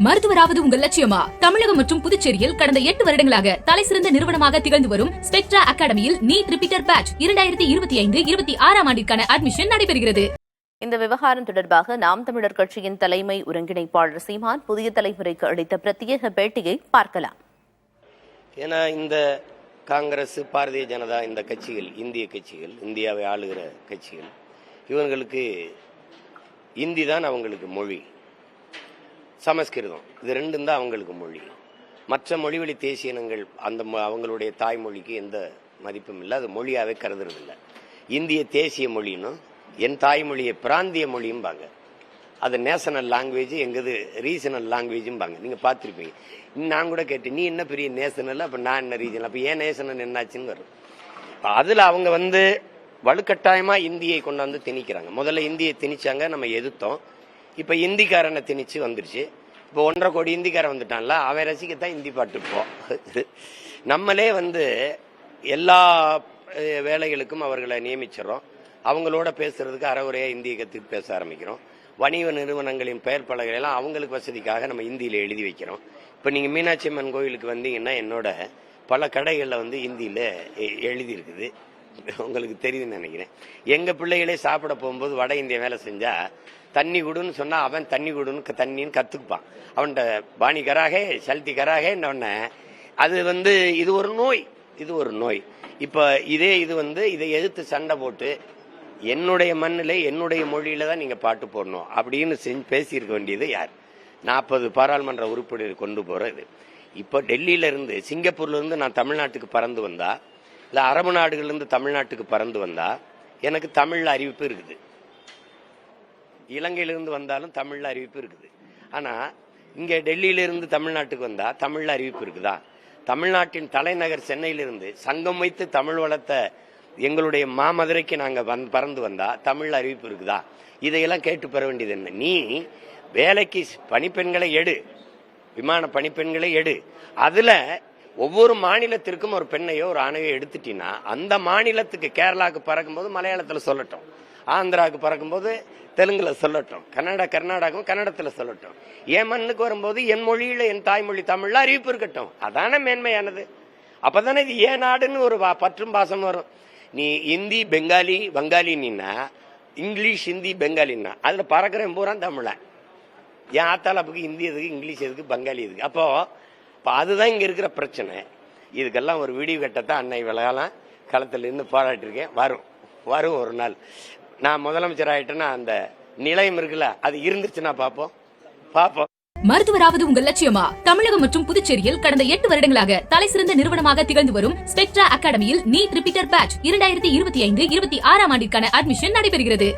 மருத்துவராவது உங்கள் லட்சியமா? தமிழகம் மற்றும் புதுச்சேரியில் கடந்த 8 வருடங்களாக தலைசிறந்த நிறுவனமாக திகழ்ந்து வரும் ஸ்பெக்ட்ரா அகாடமியில் நீட் ரிப்பீட்டர் பேட்ச் 2025-26 ஆண்டிற்கான அட்மிஷன் நடைபெறுகிறது. இந்த விவகாரம் தொடர்பாக நாம் தமிழர் கட்சியின் தலைமை ஒருங்கிணைப்பாளர் சீமான் புதிய தலைமுறைக்கு அளித்த பிரத்யேக பேட்டியை பார்க்கலாம். ஏன்னா இந்த காங்கிரஸ், பாரதிய ஜனதா இந்த கட்சிகள், இந்திய கட்சிகள், இந்தியாவை ஆளுகிற கட்சிகள், இவங்களுக்கு இந்தி தான் அவங்களுக்கு மொழி, சமஸ்கிருதம் இது ரெண்டும் தான் அவங்களுக்கு மொழி. மற்ற மொழிவழி தேசிய இனங்கள் அவங்களுடைய தாய்மொழிக்கு எந்த மதிப்பும் இல்லை, அது மொழியாவே கருதுறதில்லை. இந்திய தேசிய மொழின்னும் என் தாய்மொழியை பிராந்திய மொழியும்பாங்க. அது நேஷனல் லாங்குவேஜ், எங்கது ரீஜனல் லாங்குவேஜும்பாங்க. நீங்கள் பார்த்துருப்பீங்க. நான் கூட கேட்டேன், நீ என்ன பெரிய நேஷனல், அப்போ நான் என்ன ரீஜனல், அப்போ ஏன் நேஷனல் என்னாச்சுன்னு வரும். அதில் அவங்க வலுக்கட்டாயமாக இந்தியை கொண்டாந்து திணிக்கிறாங்க. முதல்ல இந்தியை திணிச்சாங்க, நம்ம எதிர்த்தோம். இப்போ இந்திக்காரனை திணிச்சு வந்துருச்சு. இப்போ 1.5 கோடி இந்திக்காரன் வந்துட்டான்ல, அவன் ரசிக்கத்தான் இந்தி பாட்டுப்போம். நம்மளே எல்லா வேலைகளுக்கும் அவர்களை நியமிச்சிடறோம். அவங்களோட பேசுறதுக்கு அறவுரையா இந்தியை கற்றுக்கு பேச ஆரம்பிக்கிறோம். வணிக நிறுவனங்களின் பெயர் பலகையெல்லாம் அவங்களுக்கு வசதிக்காக நம்ம இந்தியில எழுதி வைக்கிறோம். இப்போ நீங்கள் மீனாட்சி அம்மன் கோயிலுக்கு வந்தீங்கன்னா என்னோட பல கடைகளில் இந்தியில எழுதி இருக்குது. உங்களுக்கு தெரியுதுன்னு நினைக்கிறேன். எங்கள் பிள்ளைகளே சாப்பிட போகும்போது வட இந்திய வேலை செஞ்சா தண்ணி குடுன்னு சொன்னா அவன் தண்ணி குடுன்னு தண்ணின்னு கத்துக்குப்பான். அவன்கிட்ட பாணி கராகே சல்தி கராகேன்னு அது இது ஒரு நோய், இது ஒரு நோய். இப்ப இதே இதை எதிர்த்து சண்டை போட்டு என்னுடைய மண்ணில் என்னுடைய மொழியில தான் நீங்க பாட்டு போடணும் அப்படின்னு பேசியிருக்க வேண்டியது யார்? 40 பாராளுமன்ற உறுப்பினர் கொண்டு போறது. இப்போ டெல்லியில இருந்து, சிங்கப்பூர்ல இருந்து நான் தமிழ்நாட்டுக்கு பறந்து வந்தா, இல்ல அரபு நாடுகள்ல இருந்து தமிழ்நாட்டுக்கு பறந்து வந்தா எனக்கு தமிழ்ல அறிவிப்பு இருக்குது. இலங்கையிலிருந்து வந்தாலும் தமிழ்ல அறிவிப்பு இருக்குது. ஆனா இங்க டெல்லியிலிருந்து தமிழ்நாட்டுக்கு வந்தா தமிழ்ல அறிவிப்பு இருக்குதா? தமிழ்நாட்டின் தலைநகர் சென்னையிலிருந்து சங்கம் வைத்து தமிழ் வளர்த்த எங்களுடைய மாமதுரைக்கு நாங்க பறந்து வந்தா தமிழ்ல அறிவிப்பு இருக்குதா? இதையெல்லாம் கேட்டு பெற வேண்டியது என்ன? நீ வேலைக்கு பணிப்பெண்களை எடு, விமான பணிப்பெண்களை எடு. அதுல ஒவ்வொரு மாநிலத்திற்கும் ஒரு பெண்ணையோ ஒரு ஆணையோ எடுத்துட்டீங்கன்னா அந்த மாநிலத்துக்கு கேரளாவுக்கு பறக்கும்போது மலையாளத்துல சொல்லட்டும், ஆந்திராவுக்கு பறக்கும்போது தெலுங்குல சொல்லட்டும், கர்நாடகாவும் கன்னடத்துல சொல்லட்டும். என் மண்ணுக்கு வரும்போது என் மொழியில, என் தாய்மொழி தமிழ்ல அறிவிப்பு இருக்கட்டும். அதான மேன்மையானது. அப்பதானே இது ஏன் நாடுன்னு ஒரு பற்றும் பாசம் வரும். நீ இந்தி பெங்காலி வங்காளின்னா, இங்கிலீஷ் ஹிந்தி பெங்காலின்னா அதுல பறக்கிறேன் பூரா தமிழ. என் ஆத்தாளப்புக்கு ஹிந்தி எதுக்கு, இங்கிலீஷ் எதுக்கு, பங்காளி எதுக்கு? அப்போ அதுதான் இங்க இருக்கிற பிரச்சனை. இதுக்கெல்லாம் ஒரு வீடியோ கட்டத்தான் அன்னை விளையாலாம் களத்துல இருந்து பாராட்டிருக்கேன். வரும் ஒரு நாள் நான் முதலமைச்சர் ஆயிட்டேன்னா அந்த நிலையம் இருக்குல்ல, அது இருந்துச்சுன்னா பாப்போம். மருத்துவராவது உங்கள் லட்சியமா? தமிழகம் மற்றும் புதுச்சேரியில் கடந்த 8 வருடங்களாக தலைசிறந்த நிறுவனமாக திகழ்ந்து வரும் ஸ்பெக்ட்ரா அகாடமியில் நீட் ரிப்பீட்டர் பேட்ச் 2025-26 ஆண்டிற்கான அட்மிஷன் நடைபெறுகிறது.